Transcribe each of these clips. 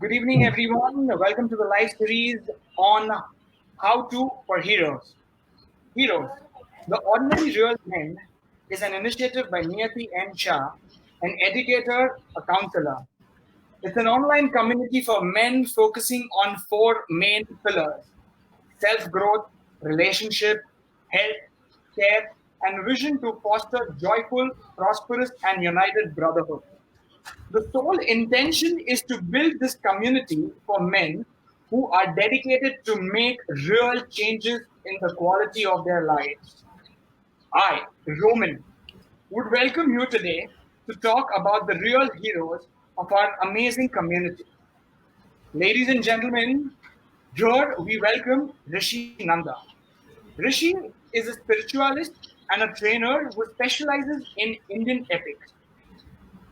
Good evening, everyone. Welcome to the live series on How to for Heroes. Heroes. The Ordinary Real Men is an initiative by Niyati and SHAH, an educator, a counselor. It's an online community for men focusing on four main pillars: self growth, relationship, health, care, and vision to foster joyful, prosperous, and united brotherhood. The sole intention is to build this community for men who are dedicated to make real changes in the quality of their lives. I, Roman, would welcome you today to talk about the real heroes of our amazing community. Ladies and gentlemen, here we welcome Rishi Nanda. Rishi is a spiritualist and a trainer who specializes in Indian epics.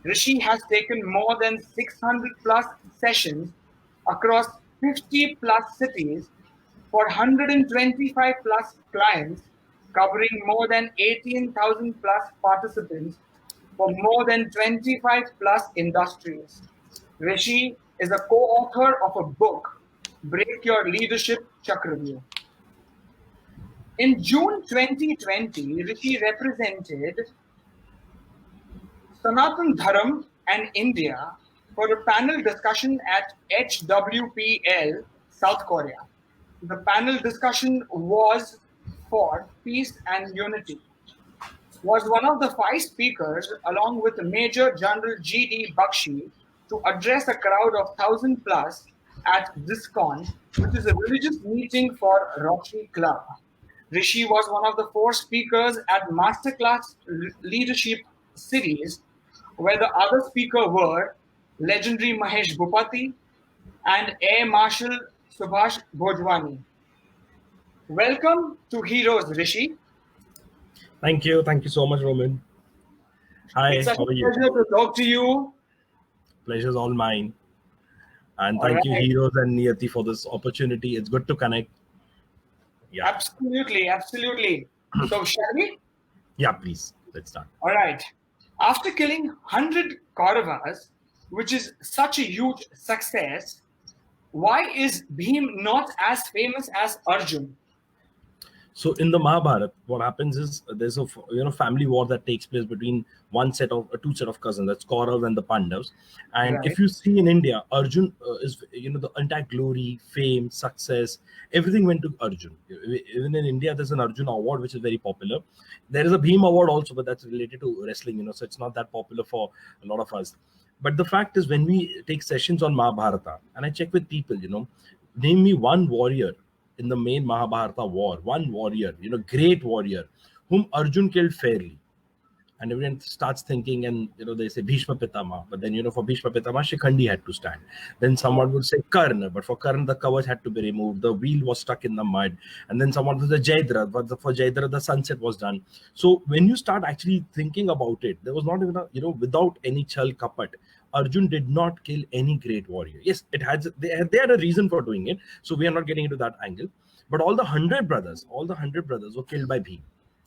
Rishi has taken more than 600 plus sessions across 50 plus cities for 125 plus clients, covering more than 18,000 plus participants for more than 25 plus industries. Rishi is a co-author of a book, Break Your Leadership Chakravyuh. In June 2020, Rishi represented Sanatan Dharam and India for a panel discussion at HWPL, South Korea. The panel discussion was for peace and unity. Was one of the five speakers, along with Major General G.D. Bakshi, to address a crowd of 1,000 plus at DISCON, which is a religious meeting for Rotary Club. Rishi was one of the four speakers at Masterclass Leadership Series, where the other speakers were legendary Mahesh Bhupati and Air Marshal Subhash Bhojwani. Welcome to Heroes, Rishi. Thank you so much, Roman. Hi, it's such how are a you? pleasure to talk to you. Pleasure's all mine. And All thank you, right. Heroes and Niyati, for this opportunity. It's good to connect. Yeah. Absolutely. So, shall we? Yeah, please. Let's start. All right. After killing 100 Kauravas, which is such a huge success, why is Bhim not as famous as Arjun? So in the Mahabharata, what happens is there's a family war that takes place between two set of cousins. That's Kauravas and the Pandavas. And Right. if you see in India, Arjun is the entire glory, fame, success, everything went to Arjun. Even in India, there's an Arjun award which is very popular. There is a Bhim award also, but that's related to wrestling. So it's not that popular for a lot of us. But the fact is, when we take sessions on Mahabharata, and I check with people, name me one warrior in the main Mahabharata war, one warrior, great warrior, whom Arjun killed fairly. And everyone starts thinking, and they say Bhishma Pitama, but then for Bhishma Pitama, Shikhandi had to stand. Then someone would say Karna, but for Karna the kavach had to be removed, the wheel was stuck in the mud. And then someone would say Jaidra, but for Jaidra the sunset was done. So when you start actually thinking about it, there was not even without any chal kapat, Arjun did not kill any great warrior. Yes, they had a reason for doing it, so we are not getting into that angle. But all the 100 brothers were killed by Bhim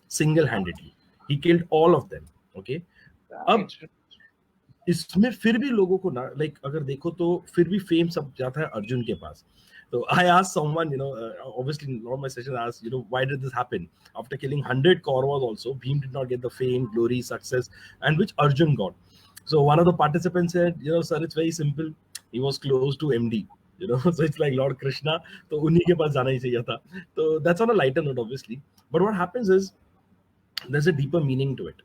single-handedly. He killed all of them. Okay. अब इसमें फिर भी लोगों को ना अगर देखो तो फिर भी फेम सब जाता है अर्जुन के पास. So I asked someone, obviously a lot of my sessions asked, why did this happen? After killing 100 Kauravas also, Bhim did not get the fame, glory, success, and which Arjun got. So one of the participants said, sir, it's very simple. He was close to MD. So it's like Lord Krishna. So unhi ke paas jana hi chahiye tha. So that's on a lighter note, obviously. But what happens is, there's a deeper meaning to it,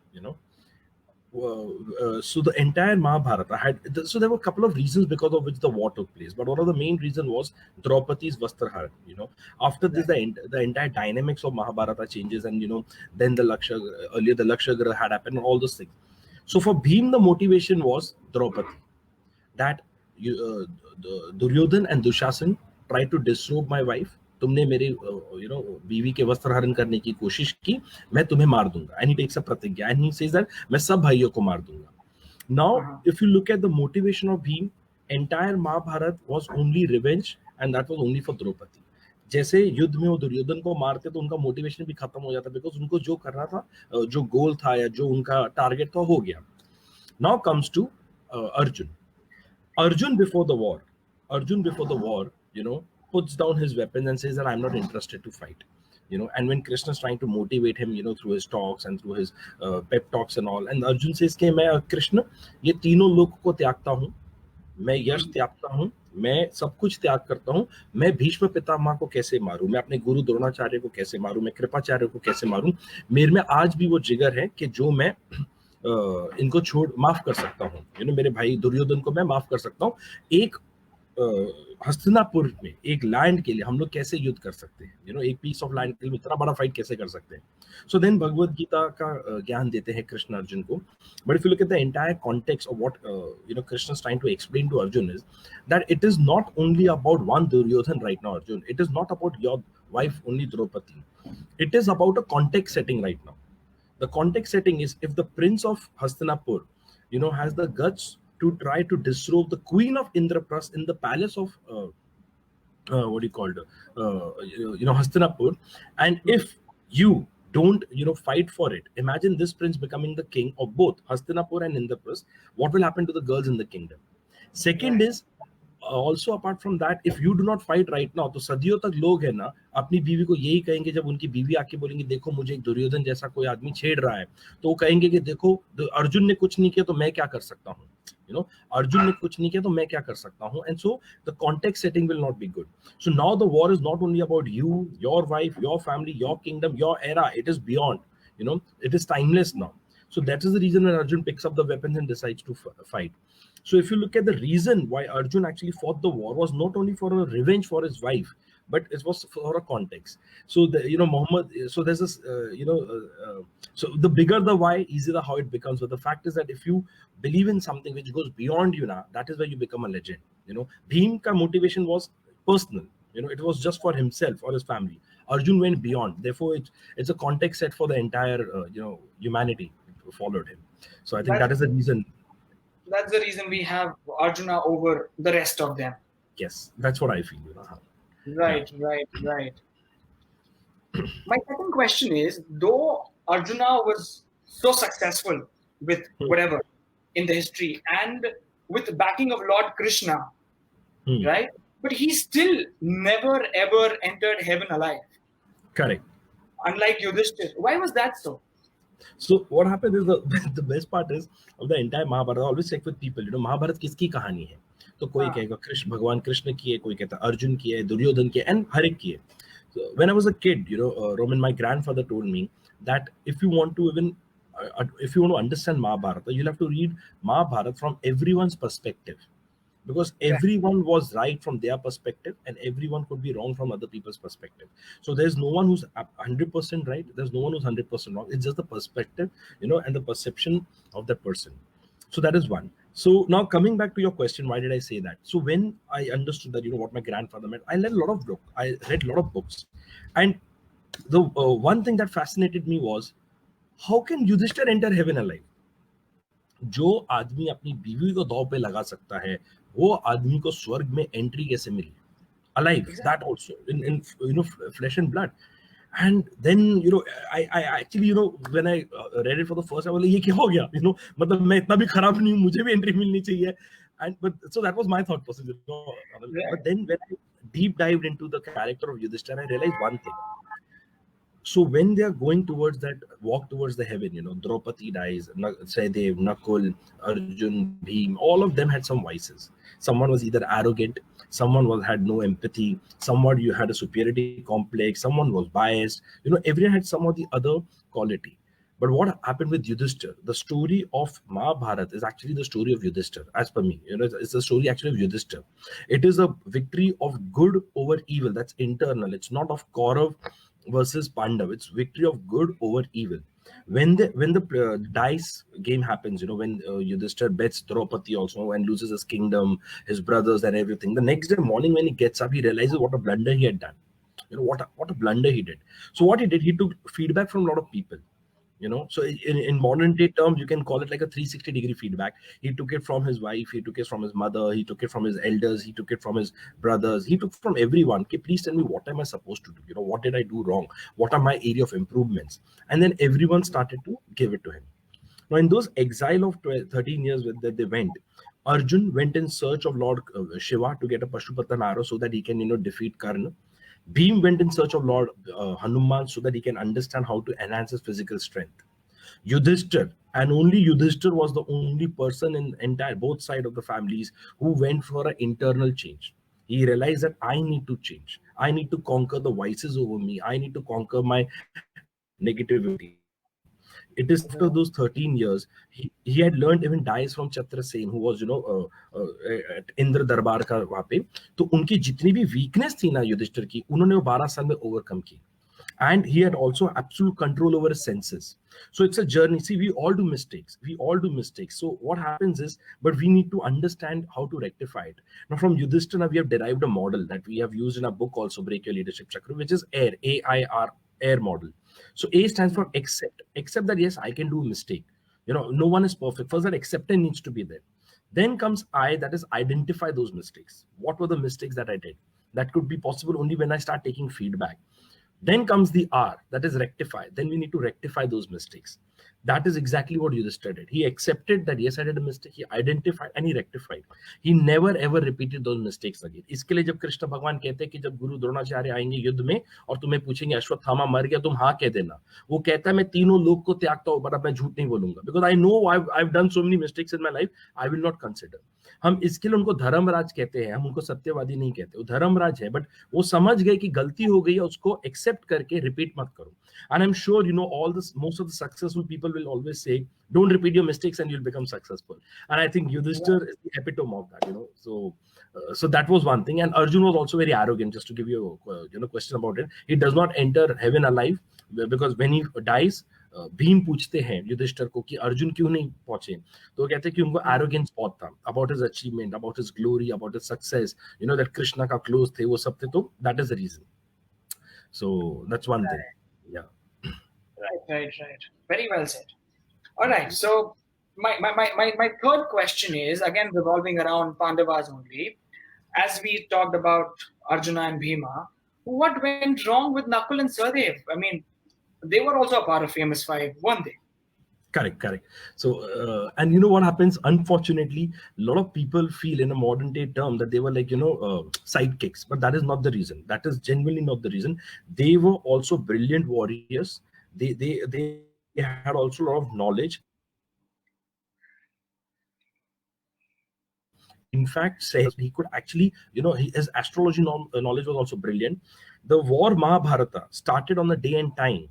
so the entire Mahabharata so there were a couple of reasons because of which the war took place, but one of the main reason was Draupadi's Vastraharan. After this, the entire dynamics of Mahabharata changes, and then the Lakshya Graha had happened, and all those things. So for Bhim, the motivation was Draupadi, that Duryodhan and Dushasan tried to disrobe my wife. तुमने मेरे बीवी के वस्त्र हरण करने की कोशिश की, मैं तुम्हें मार दूंगा. And he takes a प्रतिज्ञा, and he says that मैं सब भाइयों को मार दूंगा. Now, if you look at the motivation of Bhim, entire Mahabharata was only revenge, and that was only for Draupadi. जैसे युद्ध में वो दुर्योधन को मारते तो उनका मोटिवेशन भी खत्म हो जाता, बिकॉज उनको जो करना था, जो गोल था या जो उनका टारगेट था, हो गया. Now comes to Arjun. Arjun before the war, Arjun before the war, puts down his weapons and says that I'm not interested to fight. And when Krishna is trying to motivate him, through his talks and through his pep talks and all, and Arjun says कि मैं कृष्ण ये तीनों लोक को त्यागता हूँ, मैं यश त्यागता हूँ, मैं सब कुछ त्याग करता हूँ, मैं भीष्म पितामह को कैसे मारूं, मैं अपने गुरु द्रोणाचार्य को कैसे मारूं, मैं कृपाचार्य को कैसे मारूं, मेरे में आज भी वो जिगर है कि जो मैं इनको छोड़ माफ कर सकता हूँ, मेरे भाई दुर्योधन को मैं माफ कर सकता हूँ, एक हस्तिनापुर में एक लैंड के लिए हम लोग कैसे युद्ध कर सकते हैं, एक पीस ऑफ लैंड के लिए इतना बड़ा फाइट कैसे कर सकते हैं. सो देन भगवत गीता का ज्ञान देते हैं कृष्ण अर्जुन को. But if you look at the entire context of what Krishna is trying to explain to Arjun is that it is not only about one Duryodhana right now Arjun, it is not about your wife only Draupadi, it is about a context setting right now. The context setting is if the prince of Hastinapur, has the guts to try to disrobe the queen of Indraprasth in the palace of what do you call it, Hastinapur, and if you don't fight for it, imagine this prince becoming the king of both Hastinapur and Indraprasth, what will happen to the girls in the kingdom? Second is also apart from that, if you do not fight right now, तो सदियों तक लोग है ना अपनी बीवी को यही कहेंगे, जब उनकी बीवी आके बोलेंगी देखो मुझे एक दुर्योधन जैसा कोई आदमी छेड़ रहा है, तो वो कहेंगे कि देखो अर्जुन ने कुछ नहीं किया तो मैं क्या कर सकता हूँ, अर्जुन ने कुछ नहीं किया तो मैं क्या कर सकता हूँ. And so the context setting will not be good. So now the war is not only about you, your wife, your family, your kingdom, your era, it is beyond, it is timeless now. So that is the reason when Arjun picks up the weapons and decides to fight. So if you look at the reason why Arjun actually fought the war was not only for a revenge for his wife, but it was for a context. So Muhammad. So there's this so the bigger the why, easier the how it becomes. But the fact is that if you believe in something which goes beyond you now, that is where you become a legend. Bhim ka motivation was personal. It was just for himself or his family. Arjun went beyond. Therefore, it's a context set for the entire humanity followed him. So I think that is the reason. That's the reason we have Arjuna over the rest of them. Yes, that's what I feel. Right. My second question is, though Arjuna was so successful with whatever in the history and with the backing of Lord Krishna, right? But he still never ever entered heaven alive. Correct. Unlike Yudhishthir. Why was that so? So what happened is the best part is of the entire Mahabharata. I always check with people, Mahabharata किसकी कहानी है? तो कोई कहेगा कृष्ण, भगवान कृष्ण की है, कोई कहता है अर्जुन की है, दुर्योधन की है, and हर एक की है. So when I was a kid, Roman, my grandfather told me that if you want to understand Mahabharata, you'll have to read Mahabharata from everyone's perspective. Because everyone was right from their perspective and everyone could be wrong from other people's perspective. So there's no one who's 100% right. There's no one who's 100% wrong. It's just the perspective, and the perception of that person. So that is one. So now coming back to your question, why did I say that? So when I understood that, what my grandfather meant, I read a lot of books. And the one thing that fascinated me was, how can Yudhishthir enter heaven alive? जो आदमी अपनी बीवी को दांव पे लगा सकता है, वो आदमी को स्वर्ग में एंट्री कैसे मिली? Alive, exactly. That also in flesh and blood. And then I actually when I read it for the first time, I was like, ये क्या हो गया? मतलब मैं इतना भी खराब नहीं हूँ, मुझे भी एंट्री मिलनी चाहिए. But so that was my thought process. But then when I deep dived into the character of Yudhishthira, I realized one thing. So when they are going towards that walk towards the heaven, Draupadi dies, Sadev, Nakul, Arjun, Bhim, all of them had some vices. Someone was either arrogant, someone had no empathy, someone you had a superiority complex, someone was biased. Everyone had some of the other quality. But what happened with Yudhishthir? The story of Mahabharata is actually the story of Yudhishthir, as per me. It's the story actually of Yudhishthir. It is a victory of good over evil. That's internal. It's not of Kaurav versus Pandav. It's victory of good over evil. When the dice game happens, when Yudhishthir bets Draupadi also and loses his kingdom, his brothers and everything, the next day morning when he gets up, he realizes what a blunder he had done. What a blunder he did. So what he did, he took feedback from a lot of people. So in modern day terms, you can call it like a 360-degree feedback. He took it from his wife, he took it from his mother, he took it from his elders, he took it from his brothers, he took from everyone. Okay, please tell me, what am I supposed to do? What did I do wrong? What are my area of improvements? And then everyone started to give it to him. Now, in those exile of 13 years that they went, Arjun went in search of Lord Shiva to get a Pashupatan arrow so that he can, defeat Karna. Bhim went in search of Lord Hanuman so that he can understand how to enhance his physical strength. Yudhishthir, and only Yudhishthir was the only person in entire both side of the families who went for an internal change. He realized that I need to change. I need to conquer the vices over me. I need to conquer my negativity. It is after those 13 years he had learned even dice from Chatra Sen, who was at Indra Darbar का वहाँ पे. तो उनकी जितनी भी weakness थी ना युधिष्ठिर की, उन्होंने वो 12 साल में ओवरकम की. And he had also absolute control over his senses. So it's a journey. See, we all do mistakes. We all do mistakes. So what happens is, but we need to understand how to rectify it. Now, from Yudhishthira, we have derived a model that we have used in our book also, Break Your Leadership Chakra, which is AIR, AIR, AIR model. So A stands for accept. Accept that, yes, I can do a mistake. No one is perfect. First, that acceptance needs to be there. Then comes I, that is identify those mistakes. What were the mistakes that I did? That could be possible only when I start taking feedback. Then comes the R, that is rectify. Then we need to rectify those mistakes. That is exactly what Yudhishthira did. He accepted that yes, I did a mistake. He identified and he rectified. He never ever repeated those mistakes again. इसके लिए जब कृष्ण भगवान कहते हैं कि जब गुरु द्रोणाचार्य आएंगे युद्ध में और तुम्हें पूछेंगे अश्वत्थामा मर गया तुम हाँ कह देना, वो कहता है मैं तीनों लोग को त्यागता हूँ पर अब मैं झूठ नहीं बोलूंगा, because I know I've done so many mistakes in my life. I will not consider. हम इसके लिए उनको धर्मराज कहते हैं, हम उनको सत्यवादी नहीं कहते. वो धर्मराज है, बट वो समझ गए कि गलती हो गई है, उसको एक्सेप्ट करके रिपीट मत करो. And I'm sure all this, most of the successful people will always say, don't repeat your mistakes and you'll become successful. And I think Yudhishthir is the epitome of that. So that was one thing. And Arjun was also very arrogant. Just to give you a question about it, he does not enter heaven alive, because when he dies, Bhim पूछते हैं युधिष्ठिर को कि अर्जुन क्यों नहीं पहुंचे, तो वो कहते हैं कि उनको एरोगेंस बहुत था about his achievement, about his glory, about his success, that Krishna का क्लोज थे, वो सब थे. तो that is the reason. So that's one thing. Yeah Right. Very well said. All right. So my third question is again revolving around Pandavas only. As we talked about Arjuna and Bhima, what went wrong with Nakul and Sadev? I mean, they were also a part of Famous Five, weren't they? Correct. So, and what happens? Unfortunately, a lot of people feel in a modern day term that they were like, sidekicks, but that is not the reason. That is genuinely not the reason. They were also brilliant warriors. They had also a lot of knowledge. In fact, Sadev was he could actually, his astrology knowledge was also brilliant. The war Mahabharata started on the day and time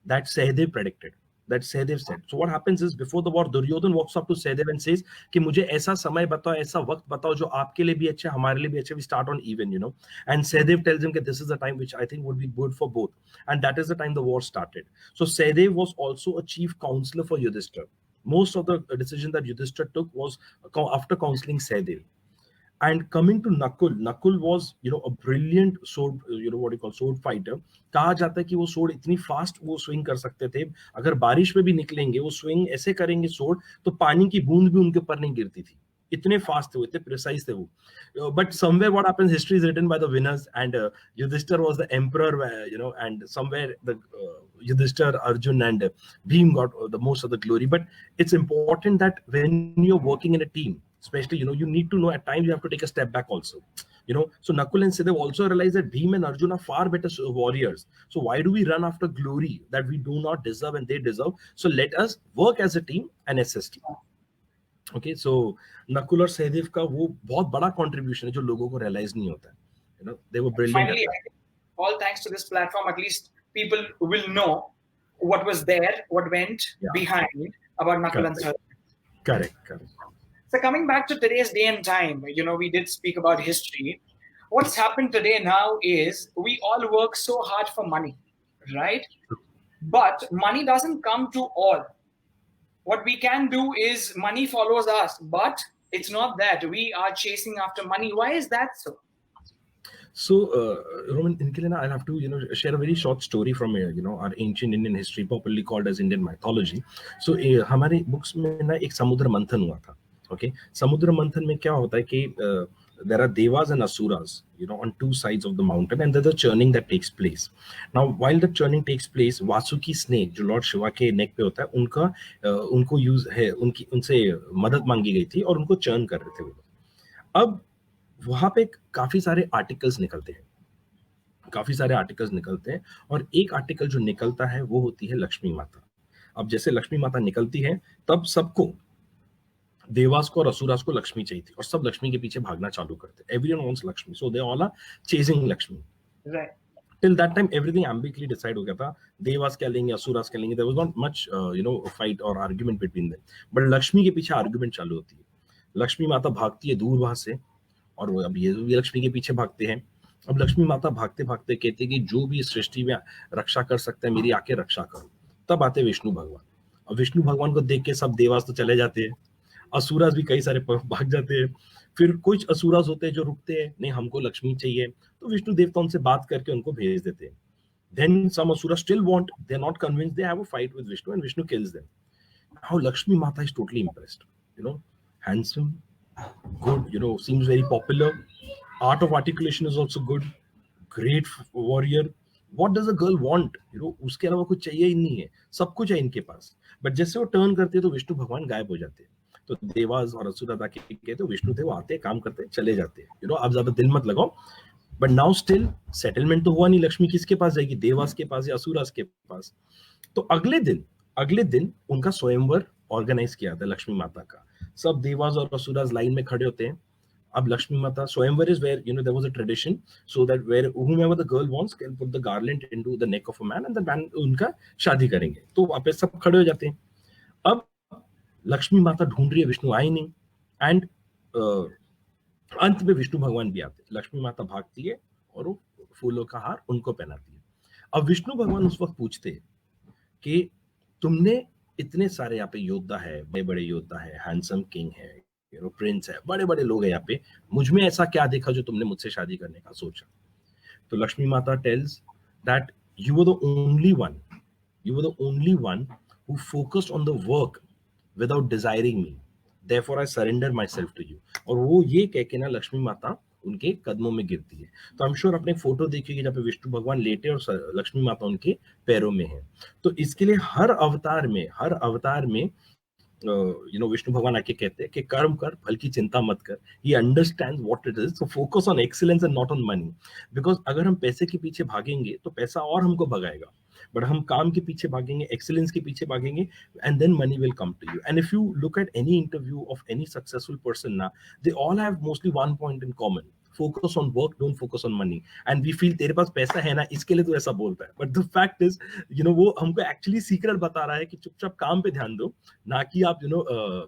that Sahadev predicted, that Sahadev said. So what happens is before the war, Duryodhan walks up to Sahadev and says कि मुझे ऐसा समय बताओ, ऐसा वक्त बताओ जो आपके लिए भी अच्छा, हमारे लिए भी अच्छा. We start on even, And Sahadev tells him that this is the time which I think would be good for both, and that is the time the war started. So Sahadev was also a chief counselor for Yudhishthira. Most of the decision that Yudhishthira took was after counseling Sahadev. And coming to Nakul was, a brilliant sword, what you call sword fighter. कहा जाता है कि वो sword इतनी fast वो swing कर सकते थे, अगर बारिश में भी निकलेंगे वो swing ऐसे करेंगे sword तो पानी की बूंद भी उनके ऊपर नहीं गिरती थी. इतने fast थे वो, इतने precise थे वो. But somewhere what happens, history is written by the winners, and Yudhishthir was the emperor, and somewhere the Yudhishthir, Arjun, and Bhim got the most of the glory. But it's important that when you're working in a team, especially, you need to know at times you have to take a step back also. So Nakul and Sadev also realized that Bhim and Arjun are far better warriors. So why do we run after glory that we do not deserve and they deserve? So let us work as a team and assist. Okay, so Nakul और Sadev का वो बहुत बड़ा contribution है जो लोगों को realize नहीं होता है. They were brilliant. Finally, I think all thanks to this platform, at least people will know what was there, what went behind about Nakul and Sadev. Correct. So coming back to today's day and time, we did speak about history. What's happened today now is we all work so hard for money, right? But money doesn't come to all. What we can do is money follows us, but it's not that. We are chasing after money. Why is that so? So, Roman, in Kilena, I'll have to, share a very short story from, our ancient Indian history, popularly called as Indian mythology. So, हमारे books में ना एक समुद्र मंथन हुआ था. Okay, समुद्र मंथन में क्या होता है कि there are devas and asuras, on two sides of the mountain, and there's a churning that takes place. Now, while the churning takes place, Vasuki snake जो लॉर्ड शिवा के नेक पे होता है, उनको यूज है, उनकी उनसे मदद मांगी गई थी और उनको चर्न कर रहे थे वो लोग। अब वहां पे काफी सारे आर्टिकल्स निकलते हैं, और एक आर्टिकल जो निकलता है वो होती है लक्ष्मी माता। अब जैसे लक्ष्मी माता निकलती है, तब सबको, देवास को और असुरास को लक्ष्मी चाहिए थी, और सब लक्ष्मी के पीछे भागना चालू करते। Everyone wants Lakshmi, so they all are chasing Lakshmi. Right. Till that time everything ambiguously decide हो गया था, देवास क्या लेंगे, असुरास क्या लेंगे। There was not much fight और argument between them, but Lakshmi के पीछे आर्गुमेंट चालू होती है। लक्ष्मी माता भागती है दूर वहां से, और वो अब ये लक्ष्मी के पीछे भागते हैं। अब लक्ष्मी माता भागते भागते कहते हैं कि जो भी इस सृष्टि में रक्षा कर सकता है, मेरी आके रक्षा करो। तब आते विष्णु भगवान। अब विष्णु भगवान को देख के सब देवास तो चले जाते हैं, असुरास भी कई सारे भाग जाते हैं। फिर कुछ असुरास होते हैं जो रुकते हैं, नहीं हमको लक्ष्मी चाहिए, तो विष्णु देवता उनसे बात करके उनको भेज देते हैं। Then some asuras still want, they're not convinced, they have a fight with Vishnu and Vishnu kills them. Now Lakshmi Mata is totally impressed. Handsome, good, seems very popular. Art of articulation is also good. Great warrior. What does a girl want? उसके अलावा कुछ चाहिए ही नहीं है, सब कुछ है इनके पास। बट जैसे वो टर्न करते हैं तो विष्णु भगवान गायब हो जाते हैं। तो देवास और असुरा ताकि कहते तो विष्णु थे, वो आते काम करते चले जाते हैं। आप ज्यादा दिल मत लगाओ। बट नाउ स्टिल सेटलमेंट तो हुआ नहीं, लक्ष्मी किसके पास जाएगी, देवास के पास या असुरास के पास। तो अगले दिन उनका स्वयंवर ऑर्गेनाइज किया था लक्ष्मी माता का। सब देवास और असुरास लाइन में खड़े होते हैं। अब Lakshmi Mata, swayamvar is where there was a tradition so that where whomever the girl wants can put the garland into the neck of a man and the man उनका शादी करेंगे। तो वहां पे सब खड़े हो जाते हैं। अब लक्ष्मी माता ढूंढ रही है, विष्णु आए नहीं, एंड अंत में विष्णु भगवान भी आते। लक्ष्मी माता भागती है और वो फूलों का हार उनको पहनाती है। अब विष्णु भगवान उस वक्त पूछते हैं कि तुमने इतने सारे यहाँ पे योद्धा है, बड़े बड़े योद्धा है, हैंडसम किंग है, प्रिंस है, बड़े बड़े लोग हैं यहाँ पे, मुझ में ऐसा क्या देखा जो तुमने मुझसे शादी करने का सोचा। तो Lakshmi Mata tells that you were the only one who focused on the work without desiring me, therefore I surrender myself to you। और वो ये कह के ना लक्ष्मी माता उनके कदमों में गिरती है। तो आई एम श्योर अपने फोटो देखिएगा जहाँ पे विष्णु भगवान लेटे और लक्ष्मी माता उनके पैरों में है। तो इसके लिए हर अवतार में विष्णु भगवान आके कहते हैं कि कर्म कर, फल की चिंता मत कर। He understands what it is, so focus on excellence and not on money. Because अगर हम पैसे के पीछे भागेंगे तो पैसा और हमको भगाएगा, बट हम काम के पीछे भागेंगे, एक्सीलेंस के पीछे भागेंगे, and then money will come to you. And if you look at any interview of any successful person ना, they all have mostly one point in common, focus on work, don't focus on money. And we feel तेरे पास पैसा है ना, इसके लिए तो ऐसा बोलता है, बट द फैक्ट इज वो हमको एक्चुअली सीक्रेट बता रहा है कि चुपचाप काम पे ध्यान दो, ना कि आप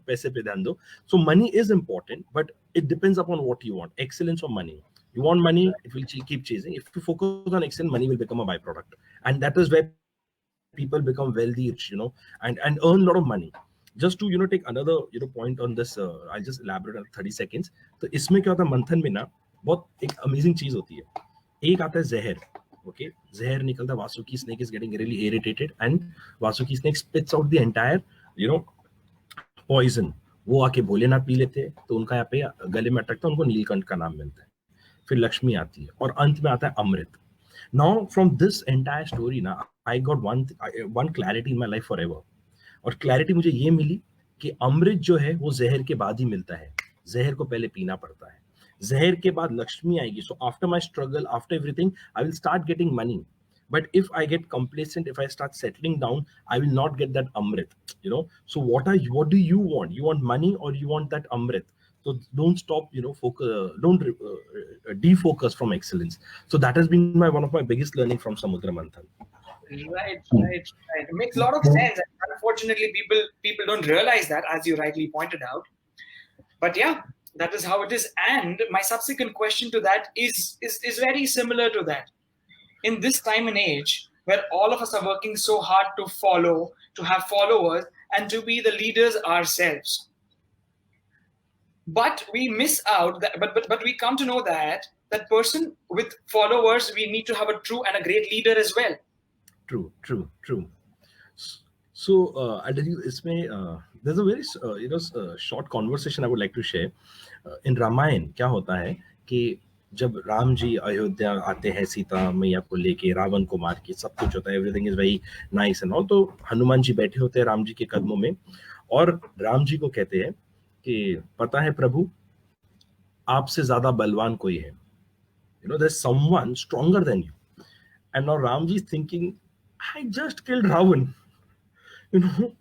पैसे पे ध्यान दो। So money is important, but it depends upon what you want, excellence और money. You want money, it will keep chasing. If you focus on excellence, money will become a byproduct, and that is where people become wealthy, rich, and earn a lot of money. Just to take another point on this, I'll just elaborate on 30 seconds. तो इसमें क्या होता है, मंथन में ना बहुत एक अमेजिंग चीज होती है। एक आता है जहर, ओके, जहर निकलता है, Vasuki snake is getting really irritated and Vasuki snake spits out the entire poison. वो आके भोलेनाथ पी लेते हैं, तो उनका यहाँ पे गले में अटकता है, उनको नीलकंठ का नाम मिलता है। फिर लक्ष्मी आती है और अंत में आता है अमृत। Now from this entire story ना, I got one clarity in my life forever. और क्लैरिटी मुझे ये मिली कि अमृत जो है वो जहर के बाद ही मिलता है, जहर को पहले पीना पड़ता है, जहर के बाद लक्ष्मी आएगी। So after my struggle, after everything, I will start getting money. But if I get complacent, if I start settling down, I will not get that amrit. So what do you want? You want money or you want that amrit? So don't stop, focus, don't defocus from excellence. So that has been one of my biggest learning from Samudra Manthan. Right. It makes a lot of sense. Unfortunately, people don't realize that, as you rightly pointed out. But yeah, that is how it is. And my subsequent question to that is very similar to that. In this time and age, where all of us are working so hard to follow, to have followers, and to be the leaders ourselves, but we miss out that, but we come to know that person with followers, we need to have a true and a great leader as well. True. So I'll tell you, इसमें there's a very short conversation I would like to share. In Ramayan क्या होता है कि जब राम जी अयोध्या आते हैं सीता मैया को लेके, रावण को मार के, सब कुछ होता है, everything is very nice and all, तो हनुमान जी बैठे होते हैं राम जी के कदमों में, और राम जी को कहते हैं कि पता है प्रभु, आपसे ज्यादा बलवान कोई है, you know, there's someone stronger than you. And now Ramji is thinking, I just killed Ravan, you know.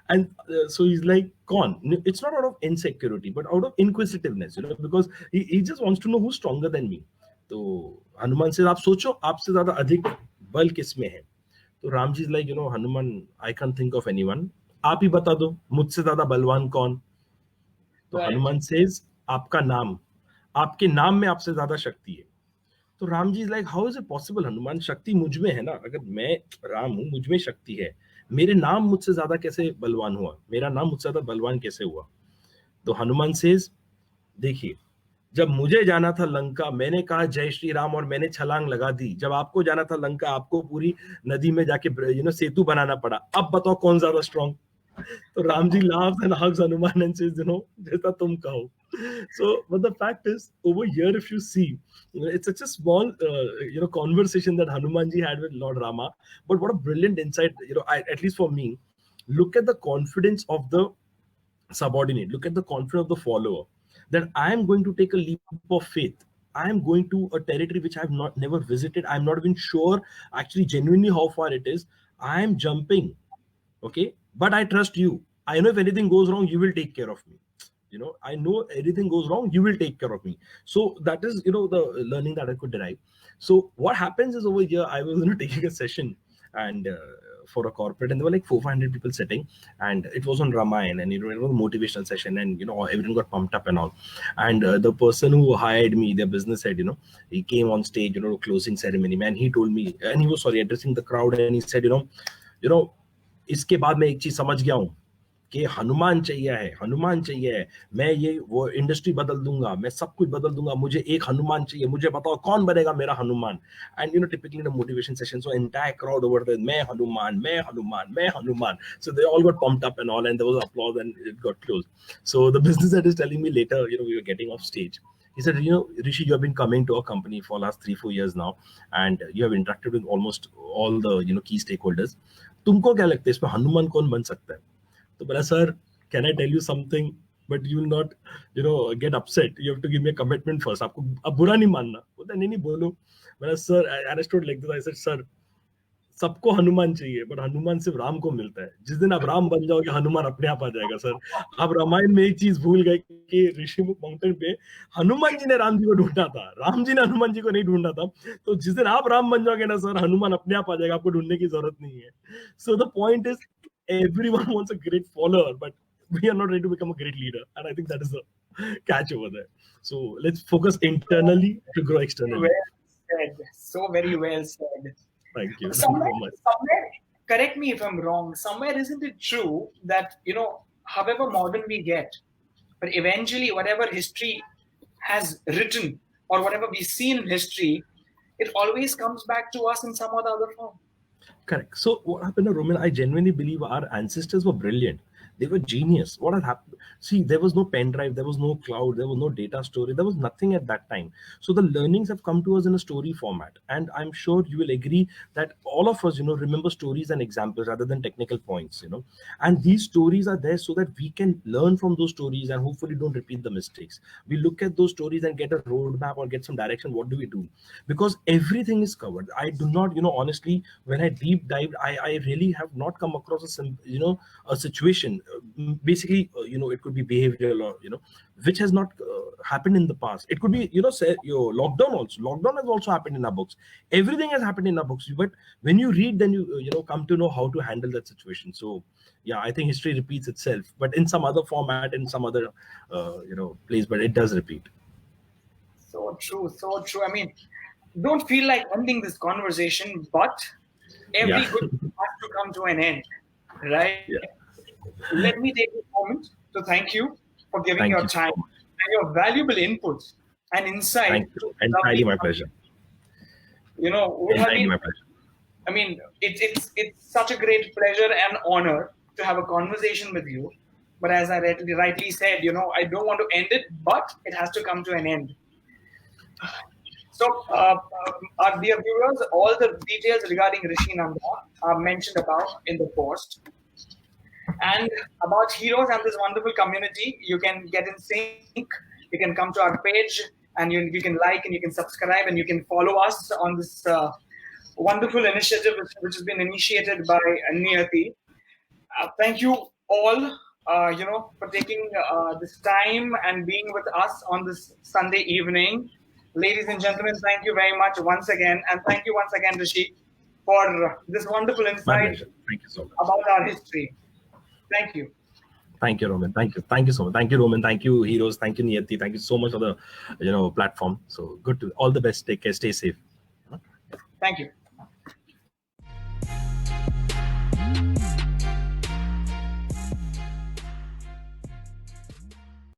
And so he's like, con. It's not out of insecurity, but out of inquisitiveness, you know, because he just wants to know who's stronger than me. तो हनुमान से आप सोचो आपसे ज्यादा अधिक बल किसमें है. तो Ram ji is like, you know, Hanuman, I can think of anyone, आप ही बता दो मुझसे ज्यादा बलवान कौन. तो Right. हनुमान सेज, आपका नाम, आपके नाम में आपसे ज्यादा शक्ति है. तो Ram ji is like, how is it possible Hanuman, शक्ति मुझ में है ना, अगर मैं राम हूं, मुझ में शक्ति है, मेरे नाम मुझसे ज्यादा कैसे बलवान हुआ, मेरा नाम मुझसे ज्यादा बलवान कैसे हुआ. तो हनुमान सेज, देखिए, जब मुझे जाना था लंका, मैंने कहा जय श्री राम और मैंने छलांग लगा दी. जब आपको जाना था लंका, आपको पूरी नदी में जाके सेतु बनाना पड़ा. अब बताओ कौन ज्यादा स्ट्रांग. तो राम जी laughs and hugs Hanuman and says, जैसा तुम कहो. So, but the fact is, over here, if you see, it's such a small, conversation that Hanumanji had with Lord Rama. But what a brilliant insight, at least for me. Look at the confidence of the subordinate. Look at the confidence of the follower. That I am going to take a leap of faith. I am going to a territory which I have not never visited. I'm not even sure actually genuinely how far it is. I am jumping. Okay, but I trust you. I know if anything goes wrong, you will take care of me. I know anything goes wrong, you will take care of me. So that is, the learning that I could derive. So what happens is, over here I was taking a session, and for a corporate, and there were like 400 people sitting, and it was on Ramayana, and it was a motivational session, and everyone got pumped up and all. And the person who hired me, their business head, he came on stage, closing ceremony, man. He told me, and he was sorry addressing the crowd, and he said, you know इसके बाद मैं एक चीज समझ गया हूं कि हनुमान चाहिए है, हनुमान चाहिए है, मैं ये वो इंडस्ट्री बदल दूंगा, मैं सब कुछ बदल दूंगा, मुझे एक हनुमान चाहिए, मुझे बताओ कौन बनेगा मेरा Hanuman. And typically in motivation session, so entire crowd over there, मैं हनुमान, मैं हनुमान, मैं Hanuman. So they all got pumped up and all, and there was applause and it got close. So the business head is telling me later, we were getting off stage. He said, Rishi, you have been coming to our company for last 3-4 years now, and you have interacted with almost all the key stakeholders. तुमको क्या लगता है इसमें हनुमान कौन बन सकता है? तो बोला, sir, can I tell you something, but you will not get upset, you have to give me a commitment first. आपको अब बुरा नहीं मानना. बोलता नहीं नहीं बोलो. मैंने, sir, I understood like this. I said, sir, सबको हनुमान चाहिए, बट हनुमान सिर्फ राम को मिलता है. जिस दिन आप राम बन जाओगे, हनुमान अपने आप आ जाएगा. सर, आप रामायण में एक चीज भूल गए कि ऋषिमुख माउंटेन पे हनुमान जी ने राम जी को ढूंढा था, राम जी ने हनुमान जी को नहीं ढूंढा था. तो जिस दिन आप राम बन जाओगे ना सर, हनुमान अपने आप आ जाएगा, आपको ढूंढने की जरूरत नहीं है. So the point is, everyone wants a great follower, but we are not ready to become a great leader, and I think that is the catch over there. So let's focus internally to grow externally. Well said. So very well said. Thank you. But Thank you so much. somewhere, correct me if I'm wrong, somewhere isn't it true that, however modern we get, but eventually whatever history has written or whatever we see in history, it always comes back to us in some or the other form. Correct. So what happened to Roman? I genuinely believe our ancestors were brilliant. They were genius. What had happened? See, there was no pen drive, there was no cloud, there was no data storage, there was nothing at that time. So the learnings have come to us in a story format. And I'm sure you will agree that all of us, remember stories and examples rather than technical points, And these stories are there so that we can learn from those stories and hopefully don't repeat the mistakes. We look at those stories and get a roadmap or get some direction. What do we do? Because everything is covered. I do not, honestly, when I deep dived, I really have not come across a situation. Basically, it could be behavioral, or which has not happened in the past. It could be, say your lockdown also. Lockdown has also happened in our books. Everything has happened in our books, but when you read, then you come to know how to handle that situation. So yeah, I think history repeats itself, but in some other format, in some other place, but it does repeat. So true, so true. I mean, don't feel like ending this conversation, but every Yeah. good thing has to come to an end, right? Yeah. Let me take this moment to thank you for giving Thank your you so time much. and your valuable inputs and insight Thank you. to Entirely lovely, my pleasure. would have Entirely been, my pleasure. I mean, it's such a great pleasure and honor to have a conversation with you. But as I rightly said, I don't want to end it, but it has to come to an end. So, our dear viewers, all the details regarding Rishi Nanda are mentioned above in the post. And about heroes and this wonderful community, you can get in sync. You can come to our page and you can like and you can subscribe and you can follow us on this wonderful initiative which has been initiated by Niyati. Thank you all, for taking this time and being with us on this Sunday evening. Ladies and gentlemen, thank you very much once again. And thank you once again, Rishi, for this wonderful My insight pleasure. Thank you so much. about our history. Thank you. Thank you, Roman. Thank you. Thank you so much. Thank you, Roman. Thank you, heroes. Thank you, Niyati. Thank you so much for the platform. So good to all the best. Take care. Stay safe. Thank you.